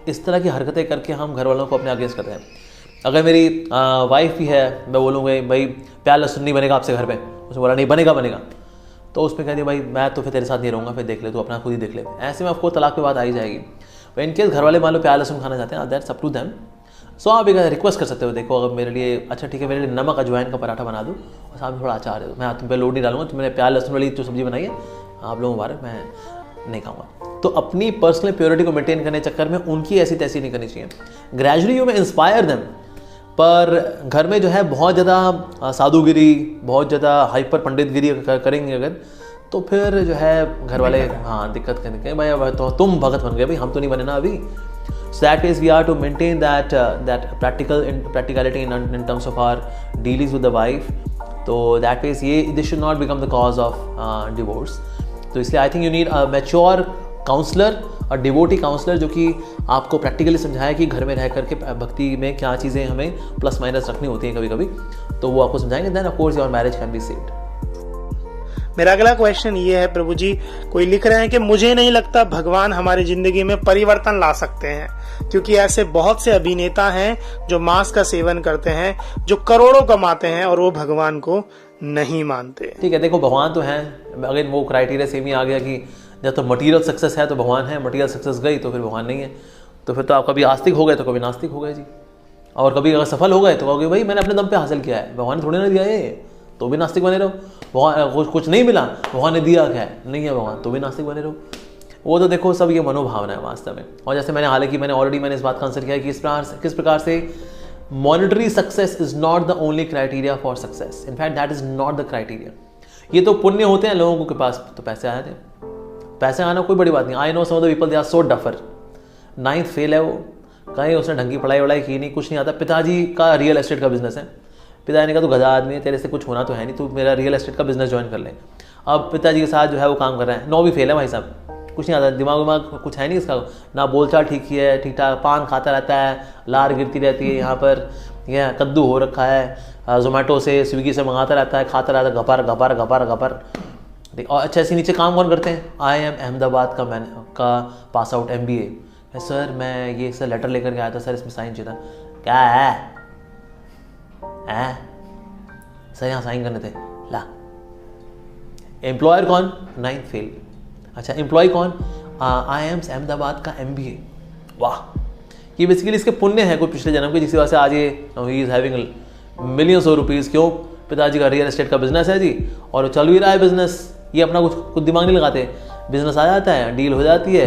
इस तरह की हरकतें करके हम घर वालों को अपने अगेंस्ट करते हैं। अगर मेरी वाइफ भी है, मैं बोलूँगा भाई प्याज लहसुन नहीं बनेगा आपसे घर पे, उसने बोला नहीं बनेगा, तो उस पर कहती भाई मैं तो फिर तेरे साथ नहीं रहूँगा, फिर देख ले तू अपना खुद ही देख ले। ऐसे में आपको तलाक पे बात आई जाएगी। इन केस घर वाले मान लो प्याज लहसुन खाना चाहते हैं, दैट्स अप टू देम। सो आप एक रिक्वेस्ट कर सकते हो, देखो अगर मेरे लिए अच्छा ठीक है, मेरे लिए नमक अजवाइन का पराठा बना दो और साथ में थोड़ा अचार दे दो, मैं तुम पे लोड नहीं डालूंगा, तो मैंने प्याज लहसुन वाली जो सब्जी बनाई है आप लोगों मुबारक, मैं नहीं खाऊंगा। तो अपनी पर्सनल प्योरिटी को मेंटेन करने के चक्कर में उनकी ऐसी तैसी नहीं करनी चाहिए। ग्रेजुअली यू में इंस्पायर देम, पर घर में जो है बहुत ज़्यादा साधुगिरी, बहुत ज़्यादा हाइपर पंडितगिरी करेंगे अगर, तो फिर जो है घर वाले दिक्कत करेंगे, भाई अब तो तुम भगत बन गए, भाई हम तो नहीं बने ना अभी। So that is we are to maintain that practicality in terms of our dealings with the wife. तो that ways ये this should not become the cause of divorce. तो इसलिए I think you need a mature counselor, और डिवोटी काउंसलर जो कि आपको प्रैक्टिकली समझाए कि घर में रह करके भक्ति में क्या चीज़ें हमें प्लस माइनस रखनी होती हैं कभी कभी, तो वो आपको समझाएंगे, then of course your marriage can be saved. मेरा अगला क्वेश्चन ये है प्रभु जी, कोई लिख रहे हैं कि मुझे नहीं लगता भगवान हमारी जिंदगी में परिवर्तन ला सकते हैं, क्योंकि ऐसे बहुत से अभिनेता हैं जो मांस का सेवन करते हैं, जो करोड़ों कमाते हैं और वो भगवान को नहीं मानते। ठीक है, देखो भगवान तो हैं, अगर वो क्राइटेरिया सेम ही आ गया कि जब तो मटीरियल सक्सेस है तो भगवान है, मटीरियल सक्सेस गई तो फिर भगवान नहीं है, तो फिर तो आप कभी आस्तिक हो गए तो कभी नास्तिक हो गए जी, और कभी अगर सफल हो गए तो कहोगे भाई मैंने अपने दम पे हासिल किया है, भगवान ने थोड़ी ना दिया है, तो भी नास्तिक बने रहो। भगवान कुछ नहीं मिला, भगवान ने दिया क्या है, नहीं है भगवान, तो भी नास्तिक बने रहो। वो तो देखो सब ये मनोभावना है वास्तव में। और जैसे मैंने इस बात का आंसर किया कि किस प्रकार से monetary success is not the only criteria for success, in fact that is not the criteria. ये तो पुण्य होते हैं लोगों के पास, तो पैसे आए थे, पैसे आना कोई बड़ी बात नहीं। I know some of the people they are so duffer, 9th fail है वो, कहीं उसने ढंग की पढ़ाई वढ़ाई की नहीं, कुछ नहीं आता। पिताजी का रियल एस्टेट का बिजनेस है, पिताजी ने कहा तू गधा आदमी है, तेरे से कुछ होना तो है नहीं, तू मेरा रियल एस्टेट का बिजनेस ज्वाइन कर ले। अब पिताजी के साथ जो है वो काम कर रहे हैं, 9वीं फेल है भाई साहब, कुछ नहीं आता, दिमाग कुछ है नहीं इसका, ना बोलचाल ठीक ही है, ठीक ठाक पान खाता रहता है, लार गिरती रहती है यहाँ पर, यह कद्दू हो रखा है, जोमेटो से स्विगी से मंगाता रहता है, खाता रहता है, घपर घपर घपर घपर, और अच्छा, इसके नीचे काम कौन करते हैं? आई एम अहमदाबाद का पास आउट MBA। सर मैं ये सर लेटर लेकर के आया था सर, इसमें साइन चाहिए था। क्या है सर, यहाँ साइन करने थे, ला। एम्प्लॉयर कौन? 9th fail. अच्छा, एम्प्लॉय कौन? आई एम अहमदाबाद का MBA। वाह, ये बेसिकली इसके पुण्य है कोई पिछले जन्म के, जिसकी वजह से आज ये he is having millions of rupees. क्यों? पिताजी का रियल एस्टेट का बिजनेस है जी, और चल भी रहा है बिजनेस। ये अपना कुछ दिमाग नहीं लगाते, बिजनेस आ जाता है, डील हो जाती है,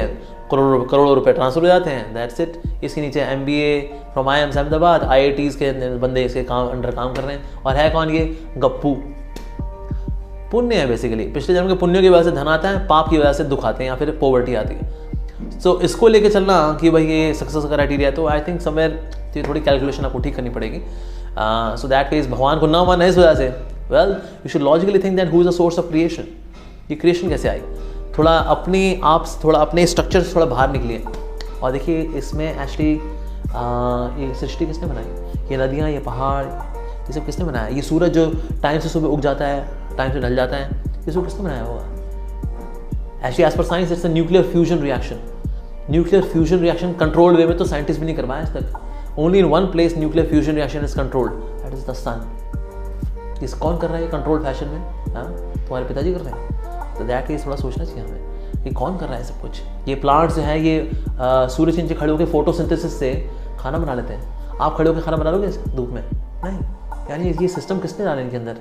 करोड़ों रुपए ट्रांसफर हो जाते हैं, दैट्स इट। इसके नीचे MBA from I am Ahmedabad, IITs के बंदे इसके अंडर काम कर रहे हैं। और है कौन? ये गप्पू। पुण्य है बेसिकली, पिछले जन्म के पुण्यों की वजह से धन आता है, पाप की वजह से दुख आते हैं या फिर पॉवर्टी आती है। सो इसको लेके चलना कि भाई ये सक्सेस क्राइटेरिया है, तो आई थिंक समवेयर थोड़ी कैलकुलेशन आपको ठीक करनी पड़ेगी। सो दैट केस भगवान को ना मानना है इस वजह से, well you should logically think that who is the source of creation. ये क्रिएशन कैसे आई? थोड़ा अपने स्ट्रक्चर से थोड़ा बाहर निकलिए और देखिए इसमें एक्चुअली ये सृष्टि किसने बनाई? ये नदियाँ, ये पहाड़, ये सब किसने बनाया? ये सूरज जो टाइम से सुबह उग जाता है, टाइम से ढल जाता है, ये सब किसने बनाया होगा? Actually as per science it's a nuclear fusion reaction. Nuclear fusion reaction controlled way में तो साइंटिस्ट भी नहीं करवाया आज तक। Only in one place nuclear fusion reaction is controlled, that is the sun. इस कौन कर रहा है कंट्रोल फैशन में? हाँ, तुम्हारे पिताजी कर रहे हैं। तो दैट केस थोड़ा सोचना चाहिए हमें कि कौन कर रहा है सब कुछ। ये प्लांट्स जो है ये सूरज के नीचे खड़े होकर फोटोसिंथेसिस से खाना बना लेते हैं। आप खड़े होकर खाना बना लोगे धूप में? नहीं। यानी ये सिस्टम किसने डाला इनके अंदर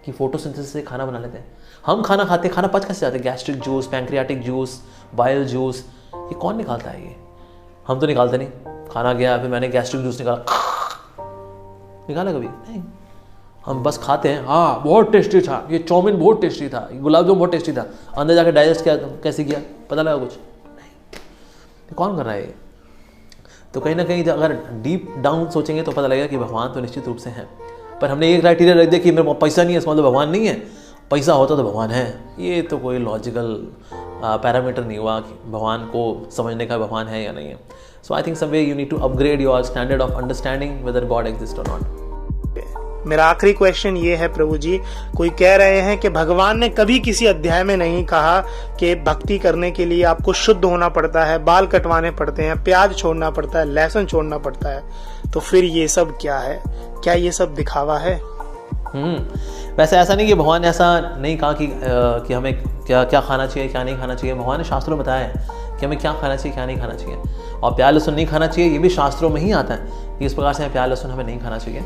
कि फोटोसिंथेसिस से खाना बना लेते हैं? हम खाना खाते हैं, खाना पच कैसे जाते हैं? Gastric juice, pancreatic juice, bile juice, ये कौन निकालता है? ये हम तो निकालते नहीं। खाना गया, फिर मैंने गैस्ट्रिक जूस निकाला कभी नहीं। हम बस खाते हैं, हाँ बहुत टेस्टी था, ये चाउमीन बहुत टेस्टी था, ये गुलाब जामुन बहुत टेस्टी था, अंदर जाकर डाइजेस्ट किया कैसे किया पता लगा कुछ नहीं। कौन कर रहा है ये? तो कहीं ना कहीं अगर डीप डाउन सोचेंगे तो पता लगेगा कि भगवान तो निश्चित रूप से हैं, पर हमने ये क्राइटेरिया रख दिया कि मेरे पास पैसा नहीं है, इसका मतलब भगवान नहीं है। पैसा होता तो भगवान है, ये तो कोई लॉजिकल पैरामीटर नहीं हुआ कि भगवान को समझने का भगवान है या नहीं है। So I think some way you need to upgrade your standard of understanding whether God exist और नॉट। मेरा आखिरी क्वेश्चन ये है प्रभु जी, कोई कह रहे हैं कि भगवान ने कभी किसी अध्याय में नहीं कहा कि भक्ति करने के लिए आपको शुद्ध होना पड़ता है, बाल कटवाने पड़ते हैं, प्याज छोड़ना पड़ता है, लहसुन छोड़ना पड़ता है, तो फिर ये सब क्या है? क्या ये सब दिखावा है? वैसे ऐसा नहीं कि भगवान ने ऐसा नहीं कहा कि हमें क्या क्या खाना चाहिए, क्या नहीं खाना चाहिए। भगवान ने शास्त्रों में बताया है कि हमें क्या खाना चाहिए, क्या नहीं खाना चाहिए। और प्याज लहसुन नहीं खाना चाहिए, ये भी शास्त्रों में ही आता है कि इस प्रकार से प्याज लहसुन हमें नहीं खाना चाहिए।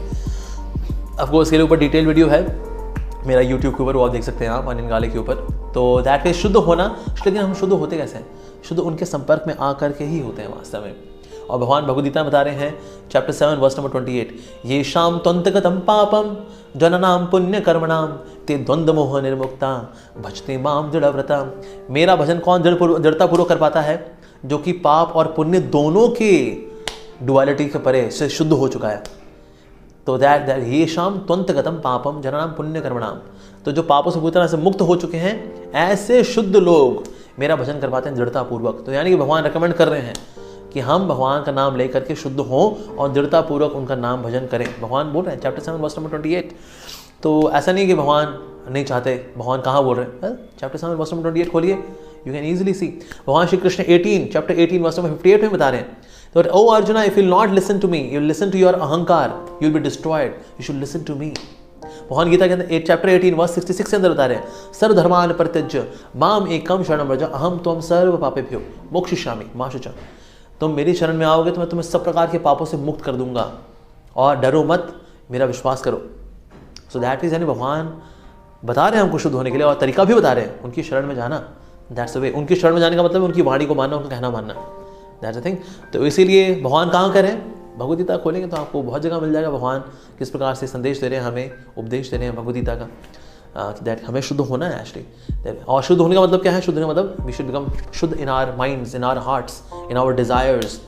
आपको इसके ऊपर डिटेल वीडियो है मेरा यूट्यूब के ऊपर, वो आप देख सकते हैं आप अनिल गाले के ऊपर। तो दैट इज शुद्ध होना। लेकिन हम शुद्ध होते कैसे हैं? शुद्ध उनके संपर्क में आकर के ही होते हैं वास्तव में। और भगवान भगवद गीता में बता रहे हैं चैप्टर 7 वर्स नंबर 28, ये शाम त्वंतगतम पापम जननाम पुण्य कर्मणाम ते द्वंद्व मोह निर्मुक्ता भजते माम दृढ़व्रता। मेरा भजन कौन दृढ़तापूर्वक कर पाता है? जो कि पाप और पुण्य दोनों के डुअलिटी के परे से शुद्ध हो चुका है। तो दैट ये शाम त्वंतगतम पापम जननाम पुण्य कर्मणाम, तो जो पापों से पूरी तरह से मुक्त हो चुके हैं, ऐसे शुद्ध लोग मेरा भजन कर पाते हैं दृढ़तापूर्वक। तो यानी कि भगवान रिकमेंड कर रहे हैं कि हम भगवान का नाम लेकर के शुद्ध हों और दृढ़तापूर्वक उनका नाम भजन करें। भगवान बोल रहे हैं चैप्टर 7 वर्स नंबर 28। तो ऐसा नहीं कि भगवान नहीं चाहते। भगवान कहाँ बोल रहे हैं? चैप्टर 7 वर्स नंबर 28 खोलिए, यू कैन ईजिली सी। भगवान Shri Krishna chapter 18 verse number 58 में बता रहे हैं, तो O Arjuna, if you not listen to me, you listen to your ahankar, you will be destroyed, you should listen to me. भगवान गीता के अंदर चैप्टर 18 वर्स 66 के अंदर बता रहे हैं, सर्वधर्मान परित्यज्य माम एकम शरणम व्रज अहम त्वं सर्व पापेभ्यो मोक्षयिष्यामि मा शुचः। तुम मेरी शरण में आओगे तो मैं तुम्हें सब प्रकार के पापों से मुक्त कर दूंगा, और डरो मत, मेरा विश्वास करो। सो दैट इज, यानी भगवान बता रहे हैं हमको शुद्ध होने के लिए, और तरीका भी बता रहे हैं, उनकी शरण में जाना। That's the way. उनकी शरण में जाने का मतलब उनकी वाणी को मानना, उनका कहना मानना। That's the thing. तो इसीलिए भगवान कहाँ कह रहे हैं? भगवद गीता खोलेंगे तो आपको बहुत जगह मिल जाएगा भगवान किस प्रकार से संदेश दे रहे हैं, हमें उपदेश दे रहे हैं भगवद गीता का, दैट हमें शुद्ध होना है एक्चुअली। और शुद्ध होने का मतलब क्या है? शुद्ध होने का मतलब we should become shuddh in our minds, in our hearts, in our desires.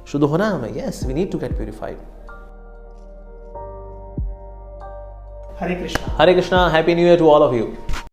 शुद्ध होना है हमें। Yes, we need to get purified. Hare Krishna. Hare Krishna. Happy new year to all of you.